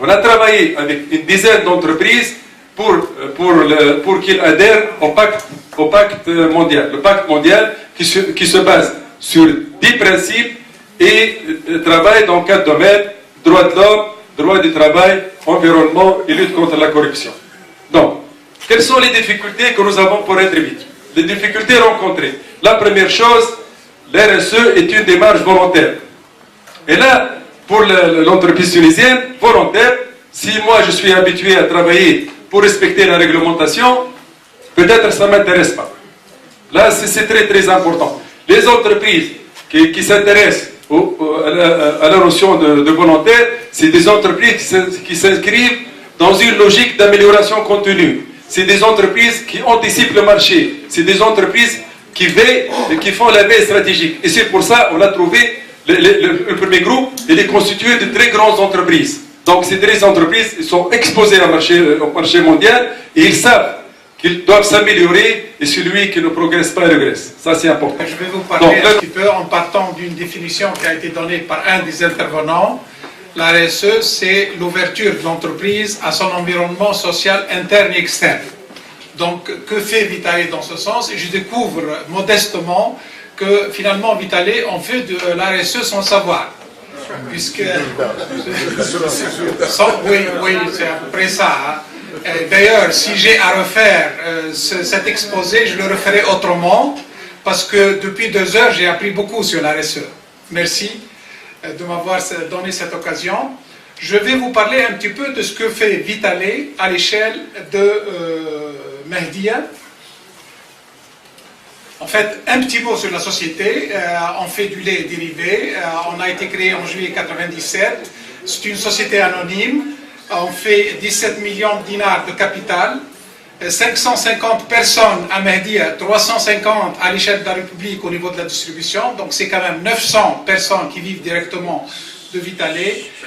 On a travaillé avec une dizaine d'entreprises pour qu'ils adhèrent au pacte mondial. Le pacte mondial qui se base sur 10 principes et travaille dans 4 domaines: droits de l'homme, droit du travail, environnement et lutte contre la corruption. Donc, quelles sont les difficultés que nous avons pour être vite? Les difficultés rencontrées. La première chose, l'RSE est une démarche volontaire. Et là, pour l'entreprise tunisienne, volontaire, si moi je suis habitué à travailler pour respecter la réglementation, peut-être ça ne m'intéresse pas. Là, c'est très très important. Les entreprises qui s'intéressent à la notion de volontaire, c'est des entreprises qui s'inscrivent dans une logique d'amélioration continue. C'est des entreprises qui anticipent le marché. C'est des entreprises qui veillent et qui font la veille stratégique. Et c'est pour ça qu'on a trouvé le premier groupe. Il est constitué de très grandes entreprises. Donc ces très entreprises sont exposées au marché mondial et ils savent qu'ils doivent s'améliorer et celui qui ne progresse pas régresse. Ça, c'est important. Je vais vous parler un petit peu en partant d'une définition qui a été donnée par un des intervenants. La RSE, c'est l'ouverture de l'entreprise à son environnement social interne et externe. Donc, que fait Vitale dans ce sens? Et je découvre modestement que finalement, Vitale, on fait de la RSE sans savoir. Puisque... oui, c'est à peu près ça. Hein. D'ailleurs, si j'ai à refaire cet exposé, je le referai autrement, parce que depuis 2 heures, j'ai appris beaucoup sur la RSE. Merci de m'avoir donné cette occasion. Je vais vous parler un petit peu de ce que fait Vitale à l'échelle de Mehdia. En fait, un petit mot sur la société. On fait du lait dérivé. On a été créé en juillet 1997. C'est une société anonyme. On fait 17 millions de dinars de capital. 550 personnes à Mehdia, 350 à l'échelle de la République au niveau de la distribution. Donc c'est quand même 900 personnes qui vivent directement de Vitale,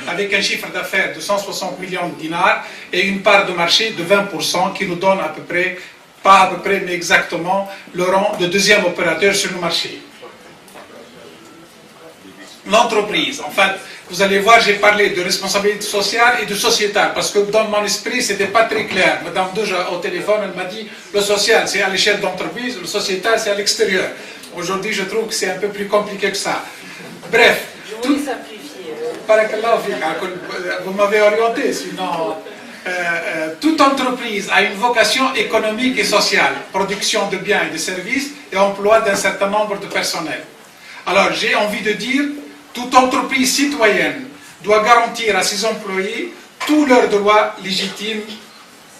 avec un chiffre d'affaires de 160 millions de dinars et une part de marché de 20% qui nous donne à peu près, pas à peu près, mais exactement, le rang de deuxième opérateur sur le marché. L'entreprise, en fait, vous allez voir, j'ai parlé de responsabilité sociale et de sociétale, parce que dans mon esprit, ce n'était pas très clair. Madame Douge, au téléphone, elle m'a dit, le social, c'est à l'échelle d'entreprise, le sociétal, c'est à l'extérieur. Aujourd'hui, je trouve que c'est un peu plus compliqué que ça. Bref. Je voulais simplifier. Vous m'avez orienté, sinon... toute entreprise a une vocation économique et sociale, production de biens et de services et emploi d'un certain nombre de personnels. Alors, j'ai envie de dire, toute entreprise citoyenne doit garantir à ses employés tous leurs droits légitimes,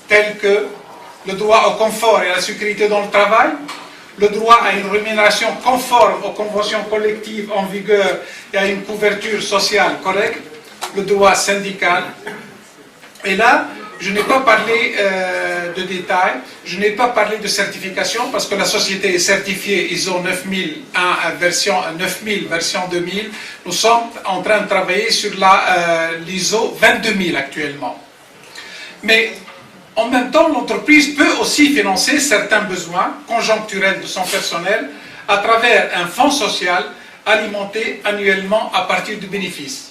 tels que le droit au confort et à la sécurité dans le travail, le droit à une rémunération conforme aux conventions collectives en vigueur et à une couverture sociale correcte, le droit syndical. Et là, je n'ai pas parlé de détails, je n'ai pas parlé de certification parce que la société est certifiée ISO 9001 version 9000 version 2000. Nous sommes en train de travailler sur l'ISO 22000 actuellement. Mais en même temps, l'entreprise peut aussi financer certains besoins conjoncturels de son personnel à travers un fonds social alimenté annuellement à partir du bénéfice.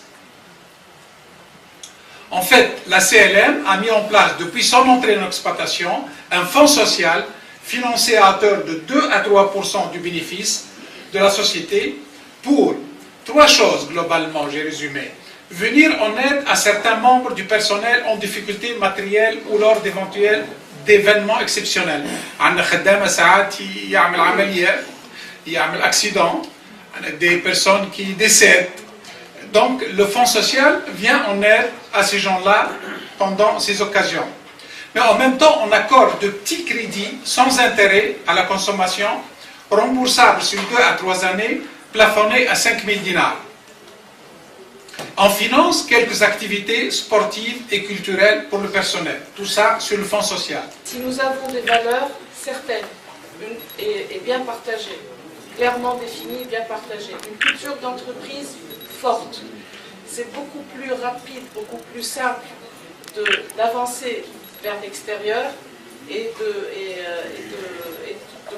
En fait, la CLM a mis en place, depuis son entrée en exploitation, un fonds social financé à hauteur de 2 à 3% du bénéfice de la société pour 3 choses globalement, j'ai résumé. Venir en aide à certains membres du personnel en difficulté matérielle ou lors d'événements exceptionnels. Il y a un accident, des personnes qui décèdent. Donc, le fonds social vient en aide à ces gens-là pendant ces occasions. Mais en même temps, on accorde de petits crédits sans intérêt à la consommation, remboursables sur 2 à 3 années, plafonnés à 5 000 dinars. On finance quelques activités sportives et culturelles pour le personnel. Tout ça sur le fonds social. Si nous avons des valeurs certaines et bien partagées, clairement définies et bien partagées, une culture d'entreprise forte, c'est beaucoup plus rapide, beaucoup plus simple d'avancer vers l'extérieur et de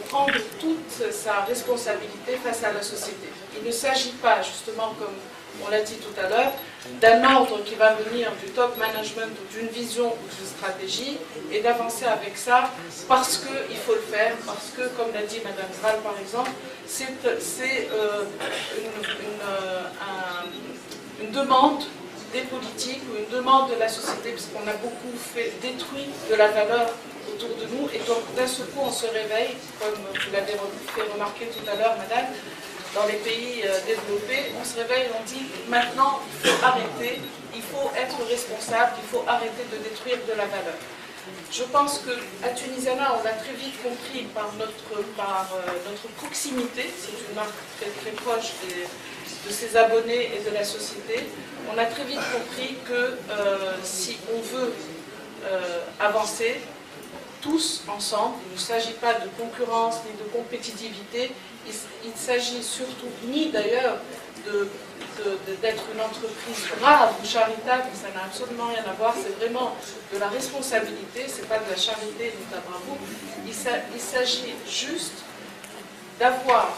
prendre toute sa responsabilité face à la société. Il ne s'agit pas, justement, comme on l'a dit tout à l'heure, d'un ordre qui va venir du top management ou d'une vision ou d'une stratégie, et d'avancer avec ça parce qu'il faut le faire, parce que, comme l'a dit Mme Zral par exemple, c'est une demande des politiques ou une demande de la société, parce qu'on a beaucoup fait détruire de la valeur autour de nous, et donc d'un seul coup on se réveille, comme vous l'avez fait remarquer tout à l'heure, Madame, dans les pays développés, on se réveille et on dit maintenant il faut arrêter, il faut être responsable, il faut arrêter de détruire de la valeur. Je pense qu'à Tunisiana, on l'a très vite compris par notre proximité, c'est une marque très, très proche de ses abonnés et de la société. On a très vite compris que si on veut avancer, tous ensemble, il ne s'agit pas de concurrence ni de compétitivité, il ne s'agit surtout ni d'ailleurs d'être une entreprise brave ou charitable, ça n'a absolument rien à voir, c'est vraiment de la responsabilité, ce n'est pas de la charité ni de la bravoure, il s'agit juste d'avoir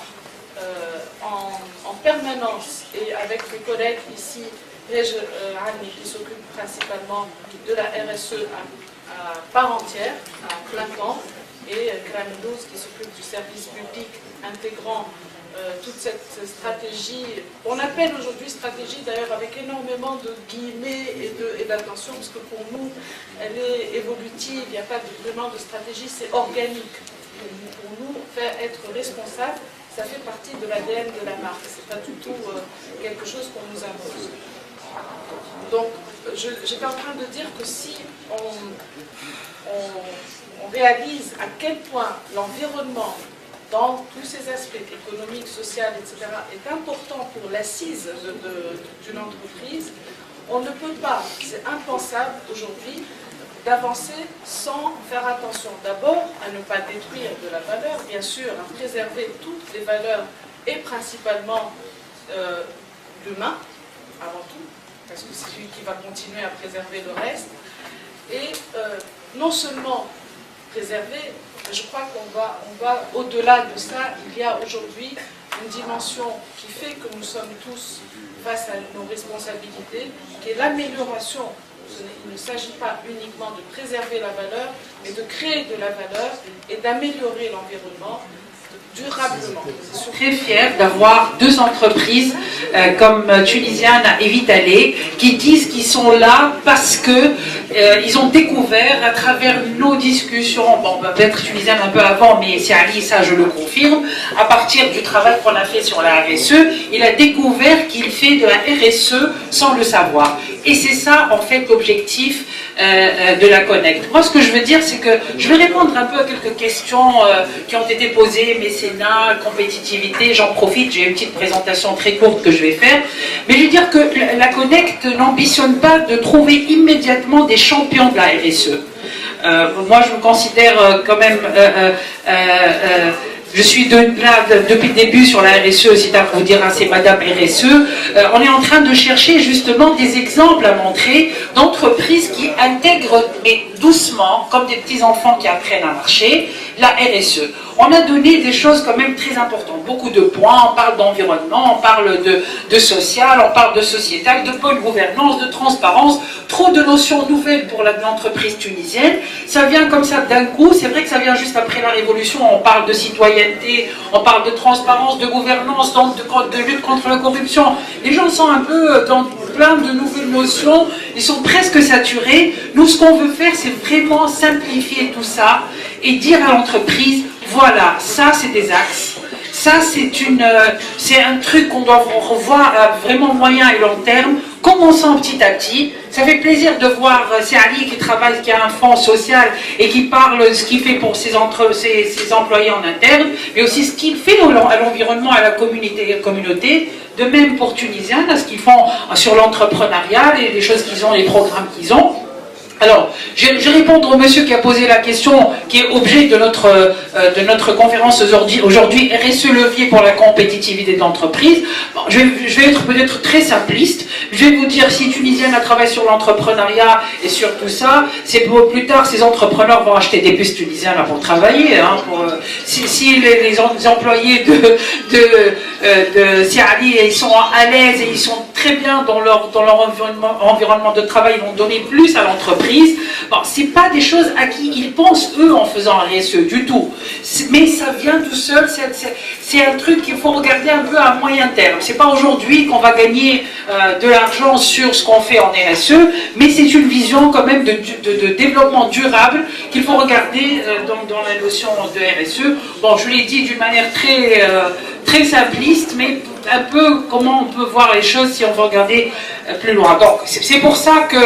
en permanence, et avec les collègues ici, Rani qui s'occupe principalement de la RSE à part entière, à plein temps, et Kramelouz qui s'occupe du service public intégrant toute cette stratégie. On appelle aujourd'hui stratégie d'ailleurs avec énormément de guillemets et d'attention, parce que pour nous, elle est évolutive, il n'y a pas vraiment de stratégie, c'est organique. Pour nous, faire être responsable, ça fait partie de l'ADN de la marque, c'est pas du tout quelque chose qu'on nous impose. Donc, j'étais en train de dire que si on réalise à quel point l'environnement, dans tous ses aspects économiques, sociaux, etc., est important pour l'assise d'une entreprise, on ne peut pas, c'est impensable aujourd'hui, d'avancer sans faire attention d'abord à ne pas détruire de la valeur, bien sûr, à préserver toutes les valeurs et principalement l'humain, avant tout, parce que c'est lui qui va continuer à préserver le reste, et non seulement préserver, je crois qu'on va au-delà de ça. Il y a aujourd'hui une dimension qui fait que nous sommes tous face à nos responsabilités, qui est l'amélioration. Il ne s'agit pas uniquement de préserver la valeur, mais de créer de la valeur et d'améliorer l'environnement durablement. Je suis très fière d'avoir deux entreprises comme Tunisiana et Vitalé qui disent qu'ils sont là parce que ils ont découvert à travers nos discussions, bon peut-être Tunisiana un peu avant, mais c'est Ali, ça je le confirme, à partir du travail qu'on a fait sur la RSE, il a découvert qu'il fait de la RSE sans le savoir. Et c'est ça en fait l'objectif de la Connect. Moi ce que je veux dire c'est que je vais répondre un peu à quelques questions qui ont été posées, mécénat, compétitivité, j'en profite, j'ai une petite présentation très courte que je vais faire, mais je veux dire que la Connect n'ambitionne pas de trouver immédiatement des champions de la RSE. Moi je me considère quand même... je suis là depuis le début sur la RSE, c'est à vous dire, c'est Madame RSE. On est en train de chercher justement des exemples à montrer d'entreprises qui intègrent, mais doucement, comme des petits enfants qui apprennent à marcher, la RSE. On a donné des choses quand même très importantes, beaucoup de points, on parle d'environnement, on parle de social, on parle de sociétal, de bonne gouvernance, de transparence, trop de notions nouvelles pour l'entreprise tunisienne. Ça vient comme ça d'un coup, c'est vrai que ça vient juste après la révolution, on parle de citoyenneté, on parle de transparence, de gouvernance, de lutte contre la corruption. Les gens sont un peu dans plein de nouvelles notions, ils sont presque saturés. Nous, ce qu'on veut faire, c'est vraiment simplifier tout ça et dire à l'entreprise, voilà, ça c'est des axes, ça c'est un truc qu'on doit revoir à vraiment moyen et long terme, commençons petit à petit. Ça fait plaisir de voir, c'est Ali qui travaille, qui a un fonds social et qui parle de ce qu'il fait pour ses employés en interne, mais aussi ce qu'il fait à l'environnement, à la communauté, de même pour Tunisiens, ce qu'ils font sur l'entrepreneuriat, les choses qu'ils ont, les programmes qu'ils ont. Alors, je vais répondre au monsieur qui a posé la question, qui est objet de notre conférence aujourd'hui, RSE levier pour la compétitivité de l'entreprise. Bon, je vais être peut-être très simpliste. Je vais vous dire, si Tunisienne a travaillé sur l'entrepreneuriat et sur tout ça, c'est pour plus tard, ces entrepreneurs vont acheter des puces tunisiennes pour travailler. Hein, si les employés de Siali, ils sont à l'aise et ils sont très très bien dans leur environnement de travail, ils vont donner plus à l'entreprise. Bon, c'est pas des choses à qui ils pensent eux en faisant un RSE du tout. Mais ça vient tout seul, c'est un truc qu'il faut regarder un peu à moyen terme. C'est pas aujourd'hui qu'on va gagner de l'argent sur ce qu'on fait en RSE, mais c'est une vision quand même de développement durable qu'il faut regarder dans la notion de RSE. Bon, je l'ai dit d'une manière très simpliste, mais un peu comment on peut voir les choses si on veut regarder plus loin. Donc c'est pour ça que,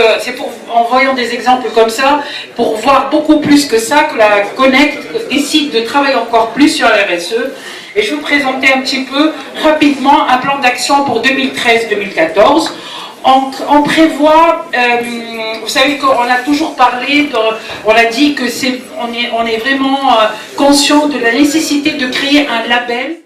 en voyant des exemples comme ça, pour voir beaucoup plus que ça, que la Connect décide de travailler encore plus sur la RSE. Et je vais vous présenter un petit peu rapidement un plan d'action pour 2013-2014. On prévoit, vous savez qu'on a toujours parlé, on a dit que on est vraiment conscient de la nécessité de créer un label